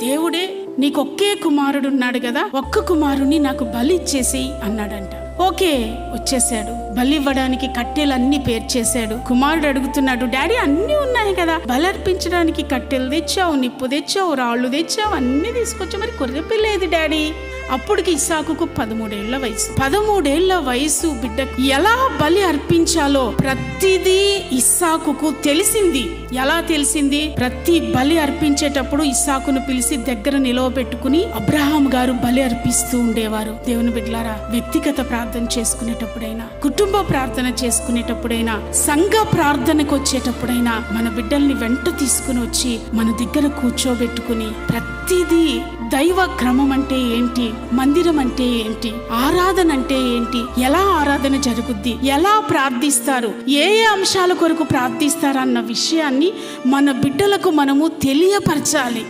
దేవుడే నీకొక్కే కుమారుడు ఉన్నాడు కదా, ఒక్క కుమారుని నాకు బలి ఇచ్చేసేయి అన్నాడంట. ఓకే, వచ్చేసాడు. బలి ఇవ్వడానికి కట్టెలన్నీ పేర్చేశాడు. కుమారుడు అడుగుతున్నాడు, డాడీ అన్నీ ఉన్నాయి కదా, బలి అర్పించడానికి కట్టెలు తెచ్చావు, నిప్పు తెచ్చావు, రాళ్ళు తెచ్చావు, అన్ని తీసుకొచ్చావు, మరి కొర్రెపిల్లేదు డాడీ. అప్పటికి ఇస్సాకుకు 13 ఏళ్ల వయసు. 13 ఏళ్ల వయసు బిడ్డకు ఎలా బలి అర్పించాలో ప్రతిదీ ఇస్సాకుకు తెలిసింది. ఎలా తెలిసింది? ప్రతి బలి అర్పించేటప్పుడు ఇస్సాకును పిలిచి దగ్గర నిలవబెట్టుకుని అబ్రహాం గారు బలి అర్పిస్తూ ఉండేవారు. దేవుని బిడ్డలారా, వ్యక్తిగత ప్రార్థన చేసుకునేటప్పుడైనా, కుటుంబ ప్రార్థన చేసుకునేటప్పుడైనా, సంఘ ప్రార్థనకు వచ్చేటప్పుడైనా మన బిడ్డల్ని వెంట తీసుకుని వచ్చి మన దగ్గర కూర్చోబెట్టుకుని ప్రతిదీ దైవ క్రమం అంటే ఏంటి, మందిరం అంటే ఏంటి, ఆరాధన అంటే ఏంటి, ఎలా ఆరాధన జరుగుద్ది, ఎలా ప్రార్థిస్తారు, ఏ ఏ అంశాల కొరకు ప్రార్థిస్తారు అన్న విషయాన్ని మన బిడ్డలకు మనము తెలియపరచాలి.